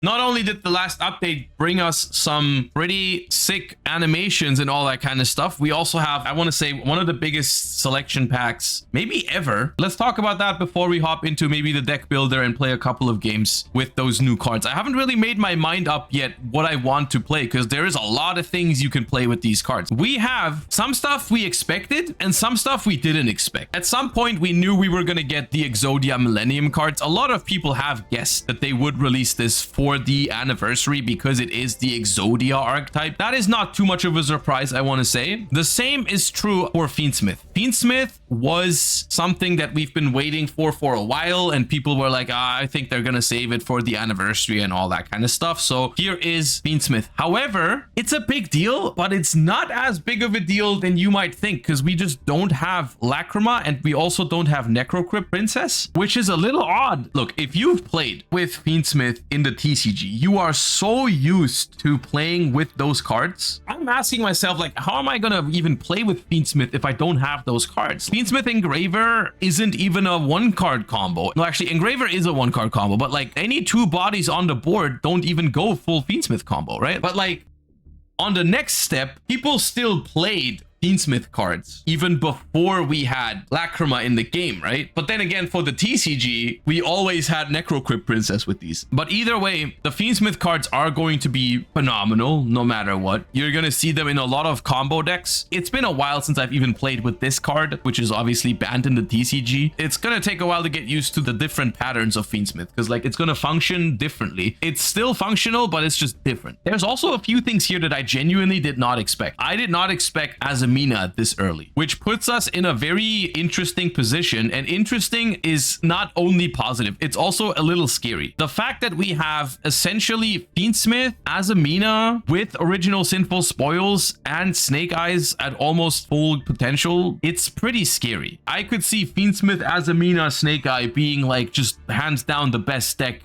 Not only did the last update bring us some pretty sick animations and all that kind of stuff, we also have, I want to say, one of the biggest selection packs maybe ever. Let's talk about that before we hop into maybe the deck builder and play a couple of games with those new cards. I haven't really made my mind up yet what I want to play, because there is a lot of things you can play with these cards. We have some stuff we expected and some stuff we didn't expect. At some point, we knew we were going to get the Exodia Millennium cards. A lot of people have guessed that they would release this for the anniversary because it is the Exodia archetype. That is not too much of a surprise, I want to say. The same is true for Fiendsmith. Fiendsmith was something that we've been waiting for a while, and people were like, I think they're going to save it for the anniversary and all that kind of stuff. So here is Fiendsmith. However, it's a big deal, but it's not as big of a deal than you might think, because we just don't have Lacrima and we also don't have Necrocrypt Princess, which is a little odd. Look, if you've played with Fiendsmith in the TCG, you are so used to playing with those cards. I'm asking myself, like, how am I gonna even play with Fiendsmith if I don't have those cards? Fiendsmith Engraver isn't even a one card combo. No, actually, Engraver is a one card combo, but like any two bodies on the board don't even go full Fiendsmith combo, right? But like on the next step, people still played Fiendsmith cards even before we had Lacrima in the game, right? But then again, for the TCG, we always had Necrocrypt Princess with these. But either way, the Fiendsmith cards are going to be phenomenal no matter what. You're going to see them in a lot of combo decks. It's been a while since I've even played with this card, which is obviously banned in the TCG. It's going to take a while to get used to the different patterns of Fiendsmith, because like it's going to function differently. It's still functional, but it's just different. There's also a few things here that I genuinely did not expect. I did not expect Azamina this early, which puts us in a very interesting position. And interesting is not only positive, it's also a little scary. The fact that we have essentially Fiendsmith, Azamina with original Sinful Spoils and Snake Eyes at almost full potential, it's pretty scary. I could see Fiendsmith, Azamina, Snake Eye being like just hands down the best deck,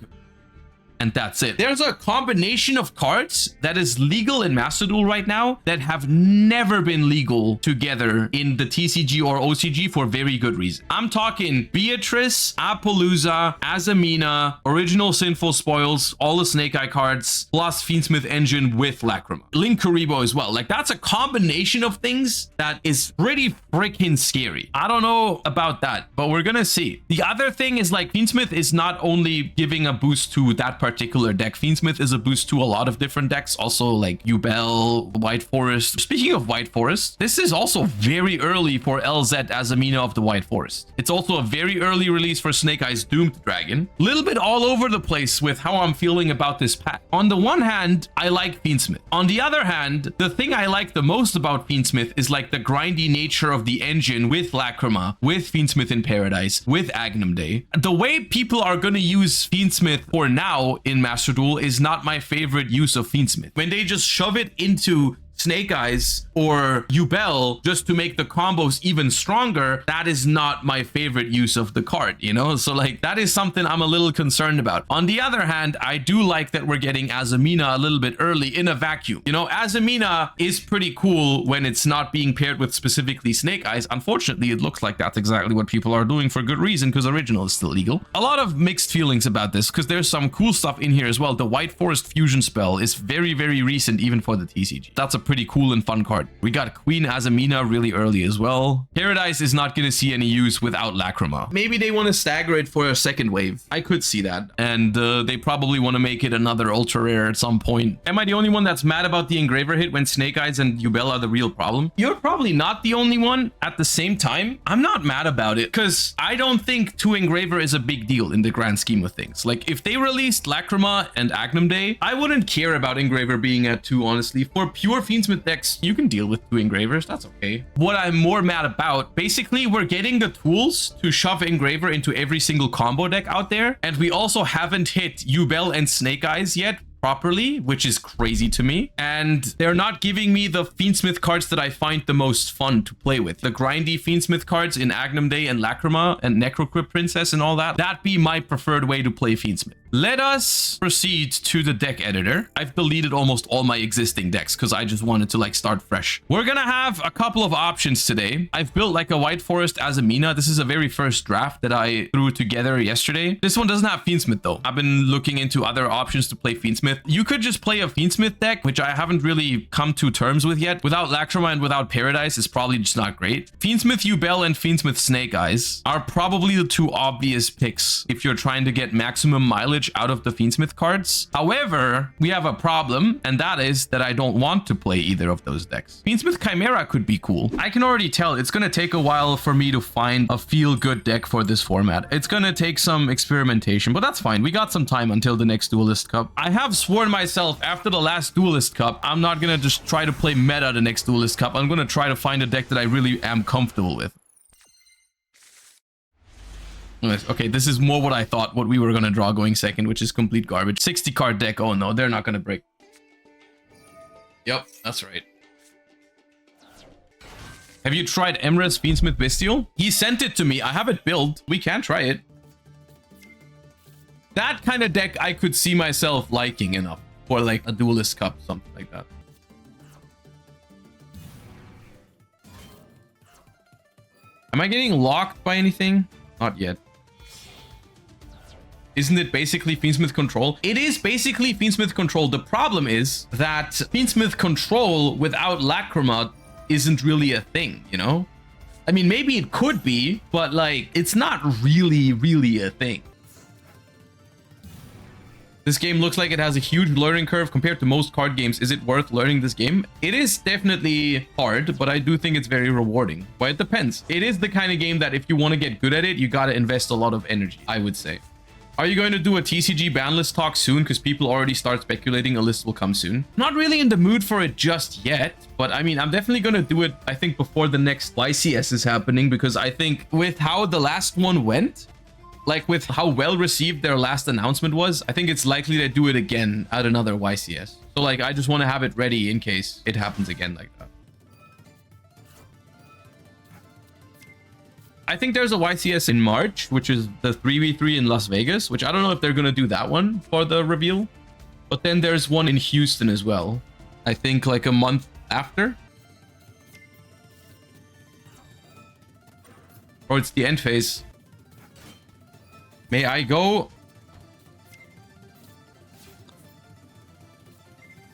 and that's it. There's a combination of cards that is legal in Master Duel right now that have never been legal together in the TCG or OCG for very good reason. I'm talking Beatrice, Apollousa, Azamina, original Sinful Spoils, all the Snake Eye cards, plus Fiendsmith Engine with Lacrima. Link Karibo as well. Like, that's a combination of things that is pretty freaking scary. I don't know about that, but we're gonna see. The other thing is, like, Fiendsmith is not only giving a boost to that particular deck. Fiendsmith is a boost to a lot of different decks, also like Yubel, White Forest. Speaking of White Forest, this is also very early for LZ Azamina of the White Forest. It's also a very early release for Snake Eyes Doomed Dragon. Little bit all over the place with how I'm feeling about this pack. On the one hand, I like Fiendsmith. On the other hand, the thing I like the most about Fiendsmith is like the grindy nature of the engine with Lacrima, with Fiendsmith in Paradise, with Agnum Day. The way people are going to use Fiendsmith for now in Master Duel is not my favorite use of Fiendsmith. When they just shove it into Snake Eyes or Yubel just to make the combos even stronger, that is not my favorite use of the card, you know? So like, that is something I'm a little concerned about. On the other hand, I do like that we're getting Azamina a little bit early in a vacuum. You know, Azamina is pretty cool when it's not being paired with specifically Snake Eyes. Unfortunately, it looks like that's exactly what people are doing for good reason, because original is still legal. A lot of mixed feelings about this, because there's some cool stuff in here as well. The White Forest fusion spell is very, very recent even for the TCG. That's a pretty cool and fun card. We got Queen Azamina really early as well. Paradise is not going to see any use without Lacrima. Maybe they want to stagger it for a second wave. I could see that. And they probably want to make it another ultra rare at some point. Am I the only one that's mad about the Engraver hit when Snake Eyes and Yubel are the real problem? You're probably not the only one. At the same time, I'm not mad about it, because I don't think 2 Engraver is a big deal in the grand scheme of things. Like, if they released Lacrima and Agnum Day, I wouldn't care about Engraver being at 2, honestly. For pure Fiendsmith decks, you can deal with 2 Engravers, that's okay. What I'm more mad about, basically, we're getting the tools to shove Engraver into every single combo deck out there, and we also haven't hit Yubel and Snake Eyes yet properly, which is crazy to me. And they're not giving me the Fiendsmith cards that I find the most fun to play with. The grindy Fiendsmith cards in Agnum Day and Lacrima and Necrocrypt Princess and all that, that'd be my preferred way to play Fiendsmith. Let us proceed to the deck editor. I've deleted almost all my existing decks because I just wanted to like start fresh. We're gonna have a couple of options today. I've built like a White Forest as a Mina. This is a very first draft that I threw together yesterday. This one doesn't have Fiendsmith though. I've been looking into other options to play Fiendsmith. You could just play a Fiendsmith deck, which I haven't really come to terms with yet. Without Lacrima and without Paradise, it's probably just not great. Fiendsmith Yugioh and Fiendsmith Snake Eyes are probably the two obvious picks if you're trying to get maximum mileage out of the Fiendsmith cards. However, we have a problem, and that is that I don't want to play either of those decks. Fiendsmith Chimera could be cool. I can already tell it's going to take a while for me to find a feel-good deck for this format. It's going to take some experimentation, but that's fine. We got some time until the next Duelist Cup. I have sworn myself after the last Duelist Cup, I'm not going to just try to play meta the next Duelist Cup. I'm going to try to find a deck that I really am comfortable with. Okay, this is more what I thought, what we were going to draw going second, which is complete garbage. 60 card deck. Oh no, they're not going to break. Yep, that's right. Have you tried Emra's Fiendsmith Bestial? He sent it to me. I have it built. We can try it. That kind of deck I could see myself liking enough for like a Duelist Cup, something like that. Am I getting locked by anything? Not yet. Isn't it basically Fiendsmith Control? It is basically Fiendsmith Control. The problem is that Fiendsmith Control without Lacrima isn't really a thing, you know? I mean, maybe it could be, but like, it's not really a thing. This game looks like it has a huge learning curve compared to most card games. Is it worth learning this game? It is definitely hard, but I do think it's very rewarding. But it depends. It is the kind of game that if you want to get good at it, you got to invest a lot of energy, I would say. Are you going to do a TCG ban list talk soon? Because people already start speculating a list will come soon. Not really in the mood for it just yet, but I mean, I'm definitely going to do it, I think, before the next YCS is happening, because I think with how the last one went, like with how well received their last announcement was, I think it's likely to do it again at another YCS. So like, I just want to have it ready in case it happens again like that. I think there's a YCS in March, which is the 3v3 in Las Vegas, which I don't know if they're going to do that one for the reveal. But then there's one in Houston as well. I think like a month after. Or it's the end phase. May I go?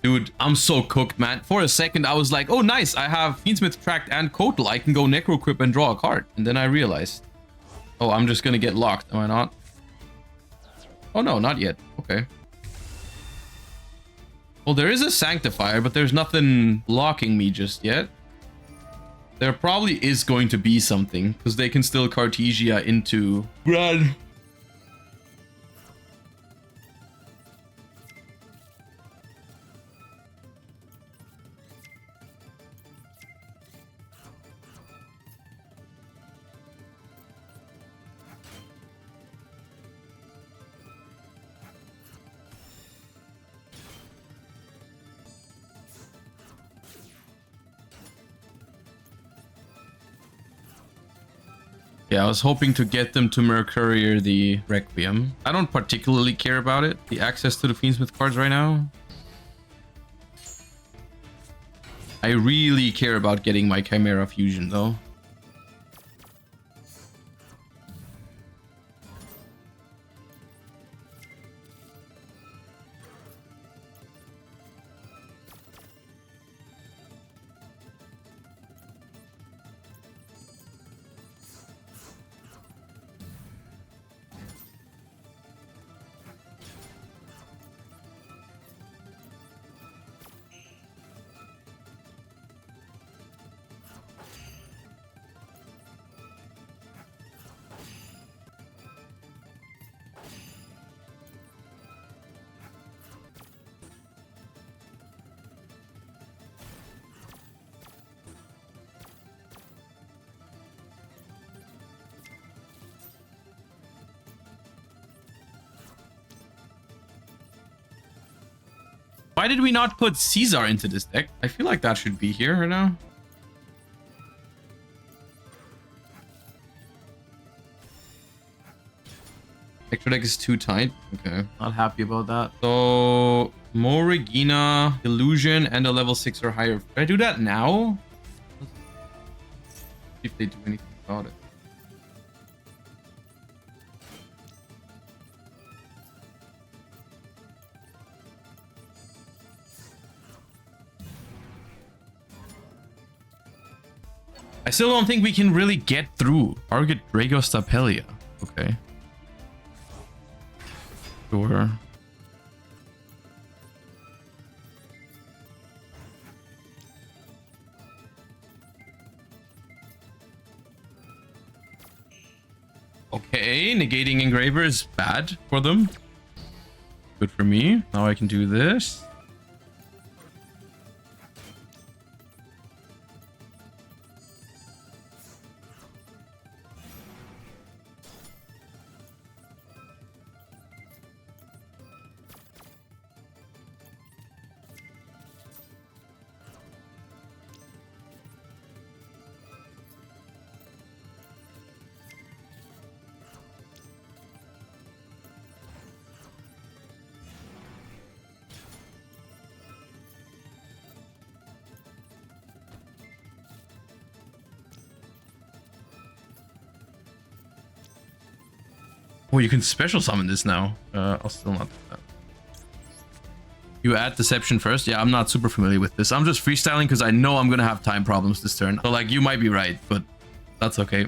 Dude, I'm so cooked, man. For a second, I was like, oh, nice. I have Fiendsmith Tract and Kotal. I can go Necroquip and draw a card. And then I realized, oh, I'm just going to get locked. Am I not? Oh, no, not yet. Okay. Well, there is a Sanctifier, but there's nothing blocking me just yet. There probably is going to be something, because they can still Cartesia into Grand. Yeah, I was hoping to get them to Mercurier the Requiem. I don't particularly care about it, the access to the Fiendsmith cards right now. I really care about getting my Chimera Fusion though. Why did we not put Caesar into this deck? I feel like that should be here right now. Extra deck is too tight. Okay. Not happy about that. So Morigina, Illusion, and a level 6 or higher. Should I do that now? See if they do anything about it. I still don't think we can really get through. Target Dragostapelia. Okay. Sure. Okay, negating Engraver is bad for them. Good for me. Now I can do this. Oh, you can special summon this now. I'll still not do that. You add Deception first? Yeah, I'm not super familiar with this. I'm just freestyling because I know I'm gonna have time problems this turn. So like, you might be right, but that's okay.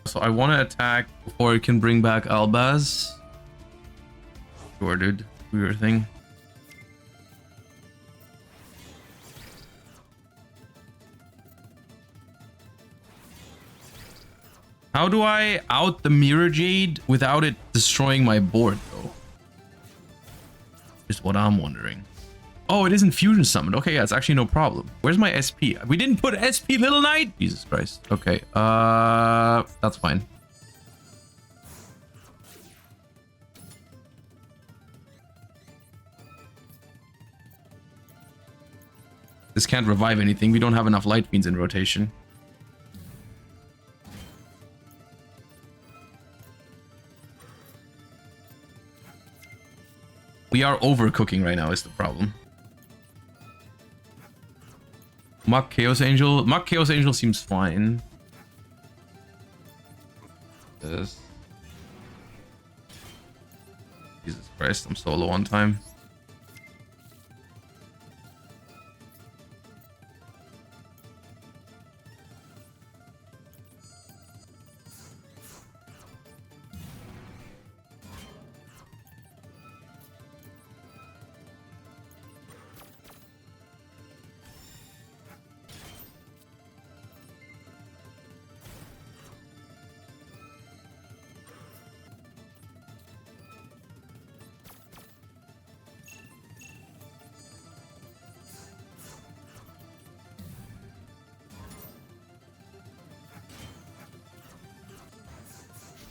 So I want to attack before it can bring back Albaz. Sure, dude. Do your thing. How do I out the Mirror Jade without it destroying my board, though? Is what I'm wondering. Oh, it isn't fusion summoned. Okay, yeah, it's actually no problem. Where's my SP? We didn't put SP Little Knight? Jesus Christ. Okay, that's fine. This can't revive anything. We don't have enough Light Fiends in rotation. We are overcooking right now is the problem. Muck Chaos Angel. Muck Chaos Angel seems fine. This. Jesus Christ, I'm so low on time.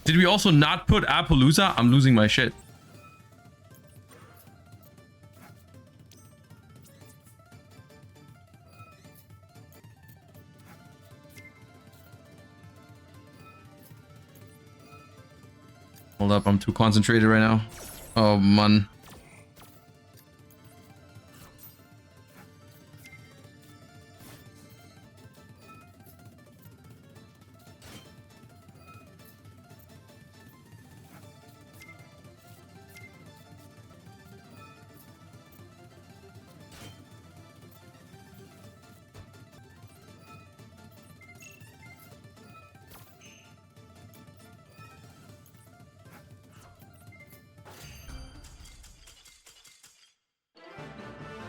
Did we also not put Appaloosa? I'm losing my shit. Hold up, I'm too concentrated right now. Oh, man.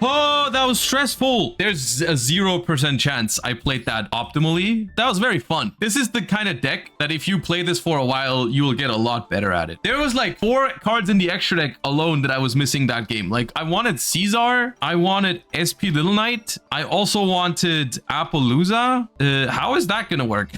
Oh, that was stressful. There's a 0% chance I played that optimally. That was very fun. This is the kind of deck that if you play this for a while, you will get a lot better at it. There was like 4 cards in the extra deck alone that I was missing that game. Like I wanted Caesar. I wanted SP Little Knight. I also wanted Appaloosa. How is that gonna work?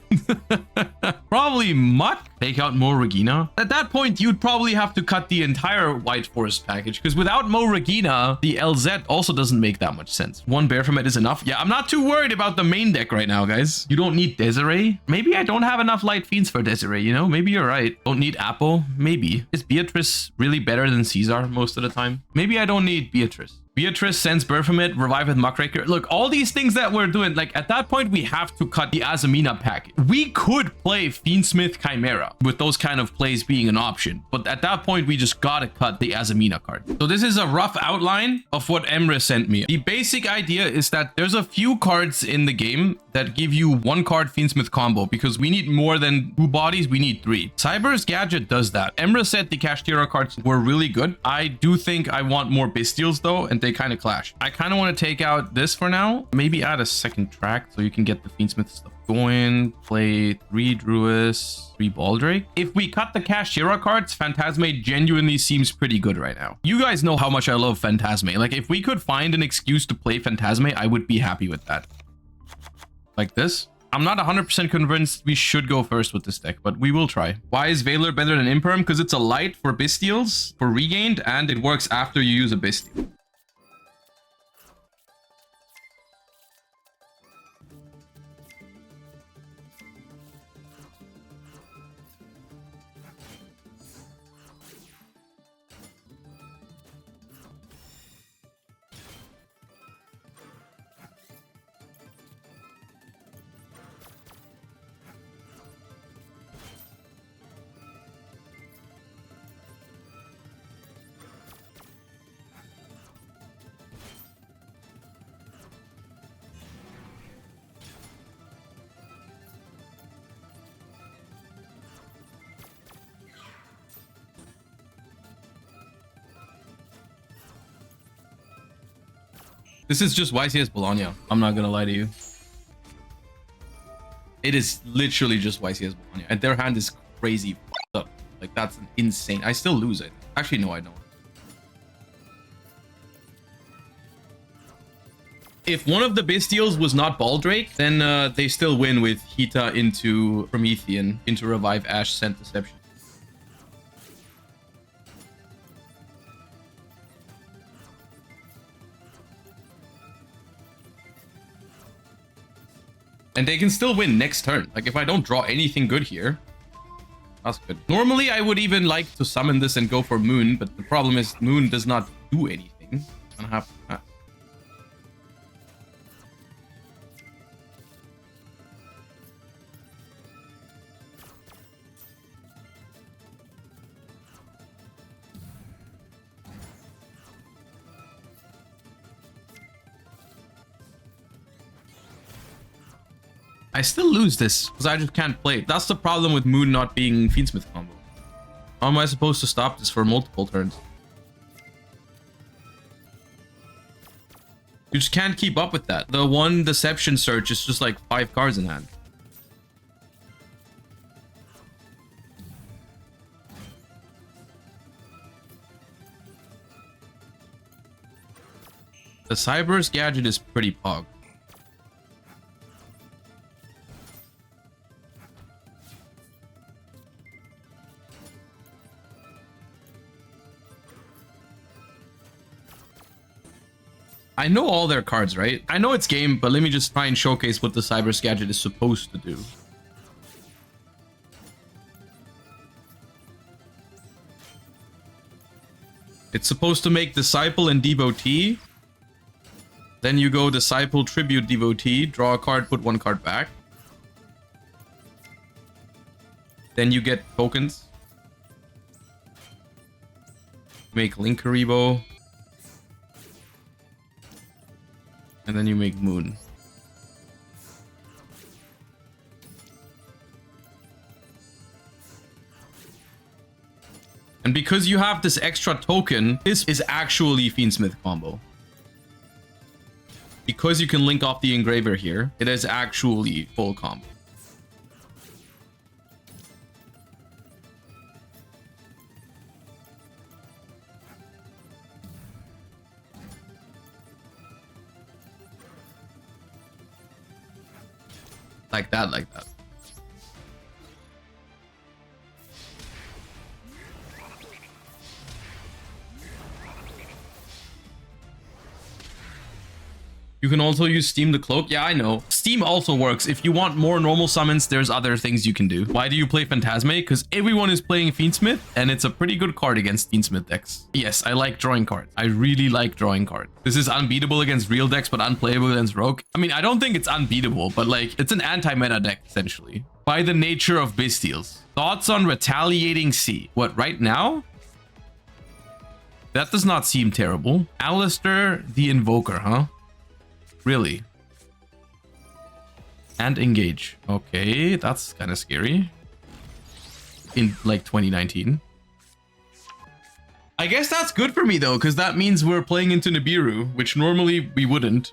Probably Muck. Take out Mo Regina. At that point, you'd probably have to cut the entire White Forest package, because without Mo Regina, the LZ also doesn't make that much sense. One Baphomet is enough. Yeah, I'm not too worried about the main deck right now, guys. You don't need Desiree. Maybe I don't have enough Light Fiends for Desiree, you know? Maybe you're right. Don't need Apo. Maybe. Is Beatrice really better than Caesar most of the time? Maybe I don't need Beatrice. Beatrice sends Baphomet, revive with Muckraker. Look, all these things that we're doing, like at that point, we have to cut the Azamina package. We could play Fiendsmith Chimera with those kind of plays being an option. But at that point, we just gotta cut the Azamina card. So this is a rough outline of what Emre sent me. The basic idea is that there's a few cards in the game that give you one card Fiendsmith combo, because we need more than 2 bodies, we need 3. Cyber's Gadget does that. Emre said the Kashtira cards were really good. I do think I want more Bestials though, and they kind of clash. I kind of want to take out this for now. Maybe add a second track so you can get the Fiendsmith stuff going. Play 3 Druis, 3 Baldrake. If we cut the Kashtira cards, Phantasme genuinely seems pretty good right now. You guys know how much I love Phantasme. Like, if we could find an excuse to play Phantasme, I would be happy with that. Like this. I'm not 100% convinced we should go first with this deck, but we will try. Why is Valor better than Imperm? Because it's a light for Bestials, for regained, and it works after you use a Bestial. This is just YCS Bologna. I'm not gonna lie to you. It is literally just YCS Bologna. And their hand is crazy up. Like, that's insane. I still lose it. Actually, no, I don't. If one of the Bestials was not Baldrake, then they still win with Hita into Promethean, into Revive Ash, Scent Deception. And they can still win next turn. Like, if I don't draw anything good here, that's good. Normally, I would even like to summon this and go for Moon, but the problem is Moon does not do anything. I'm gonna have to... I still lose this because I just can't play it. That's the problem with Moon not being Fiendsmith combo. How am I supposed to stop this for multiple turns? You just can't keep up with that. The one Deception Search is just like 5 cards in hand. The Cyber's Gadget is pretty pog. I know all their cards, right? I know it's game, but let me just try and showcase what the Cyber's Gadget is supposed to do. It's supposed to make Disciple and Devotee. Then you go Disciple, Tribute, Devotee, draw a card, put 1 card back. Then you get tokens. Make Linkaribo. And then you make Moon. And because you have this extra token, this is actually Fiendsmith combo. Because you can link off the Engraver here, it is actually full combo. Like that, like that. can also use Steam the Cloak. Yeah, I know. Steam also works. If you want more normal summons, there's other things you can do. Why do you play Phantasme? Because everyone is playing Fiendsmith, and it's a pretty good card against Fiendsmith decks. Yes, I like drawing cards. I really like drawing cards. This is unbeatable against real decks, but unplayable against Rogue. I mean, I don't think it's unbeatable, but like, it's an anti-meta deck, essentially. By the nature of Bystials. Thoughts on Retaliating Sea? What, right now? That does not seem terrible. Alistair the Invoker, huh? Really? And engage. Okay, that's kind of scary. In like 2019. I guess that's good for me though, because that means we're playing into Nibiru, which normally we wouldn't.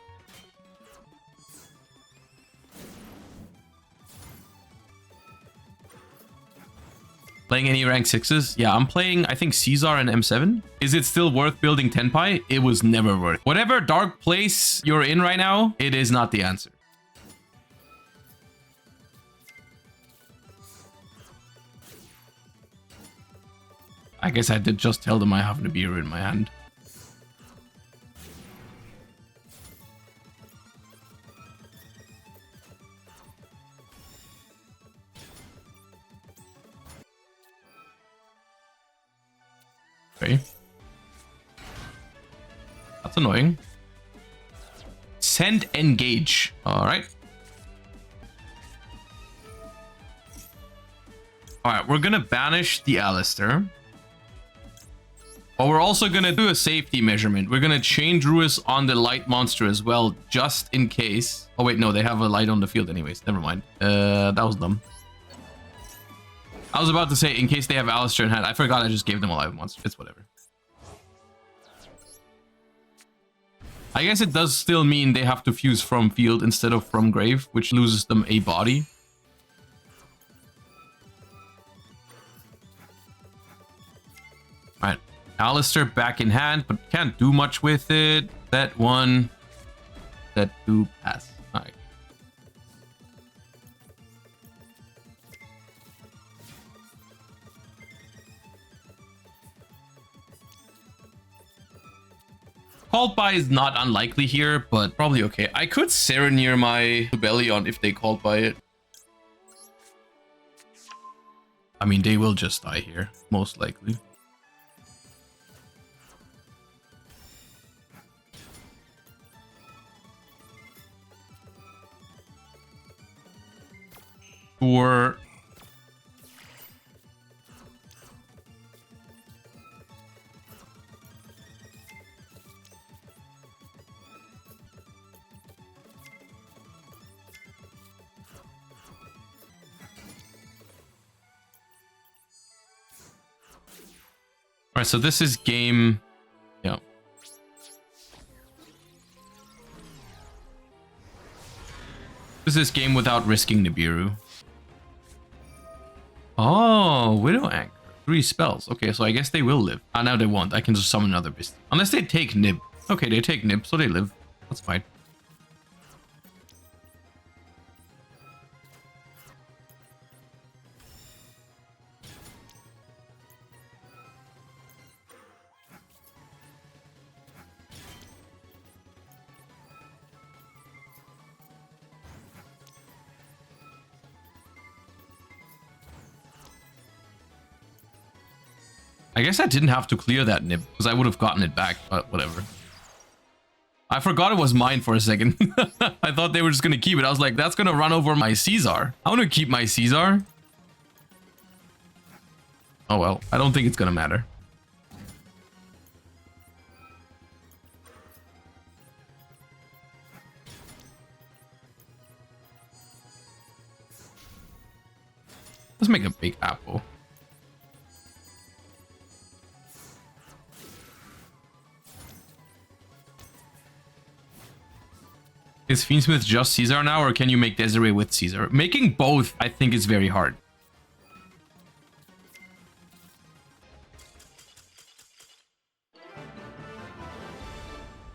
Playing any rank 6s? Yeah, I'm playing, I think, Caesar and M7. Is it still worth building Tenpai? It was never worth. Whatever dark place you're in right now, it is not the answer. I guess I did just tell them I have Nibiru in my hand. Okay. That's annoying. Send engage. All right. All right, we're gonna banish the Alistair. But we're also gonna do a safety measurement. We're gonna chain Druis on the light monster as well, just in case. Oh wait, no, they have a light on the field anyways. Never mind. That was dumb. I was about to say, in case they have Alistair in hand. I forgot I just gave them a live monster. It's whatever. I guess it does still mean they have to fuse from field instead of from grave, which loses them a body. Alright. Alistair back in hand, but can't do much with it. That one. That two pass. Alright. Called by is not unlikely here, but probably okay. I could Serenir my Rebellion if they called by it. I mean, they will just die here, most likely. Or Alright, so this is game... Yeah. This is game without risking Nibiru. Oh, Widow Anchor. 3 spells. Okay, so I guess they will live. Ah, now they won't. I can just summon another beast. Unless they take Nib. Okay, they take Nib, so they live. That's fine. I guess I didn't have to clear that Nib, because I would have gotten it back, but whatever. I forgot it was mine for a second. I thought they were just going to keep it. I was like, that's going to run over my Caesar. I want to keep my Caesar. Oh well, I don't think it's going to matter. Let's make a big apple. Is Fiendsmith just Caesar now, or can you make Desiree with Caesar? Making both, I think, is very hard.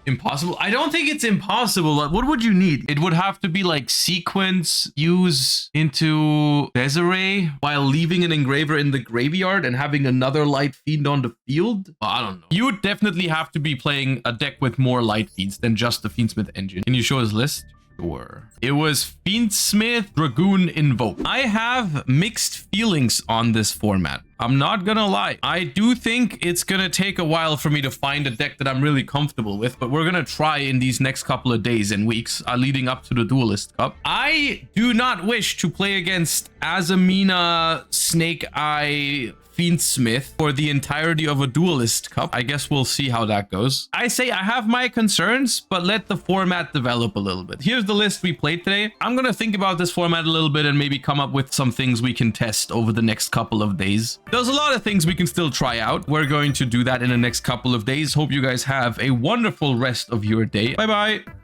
Impossible? I don't think it's impossible. Like, what would you need? It would have to be like sequence use into Desiree while leaving an engraver in the graveyard and having another light feed on the field. I don't know. You would definitely have to be playing a deck with more light feeds than just the Fiendsmith engine. Can you show his list? Sure. It was Fiendsmith Dragoon Invoke. I have mixed feelings on this format. I'm not gonna lie. I do think it's gonna take a while for me to find a deck that I'm really comfortable with, but we're gonna try in these next couple of days and weeks leading up to the Duelist Cup. I do not wish to play against Azamina, Snake Eye, Fiendsmith for the entirety of a Duelist Cup. I guess we'll see how that goes. I say I have my concerns, but let the format develop a little bit. Here's the list we played today. I'm gonna think about this format a little bit and maybe come up with some things we can test over the next couple of days. There's a lot of things we can still try out. We're going to do that in the next couple of days. Hope you guys have a wonderful rest of your day. Bye bye.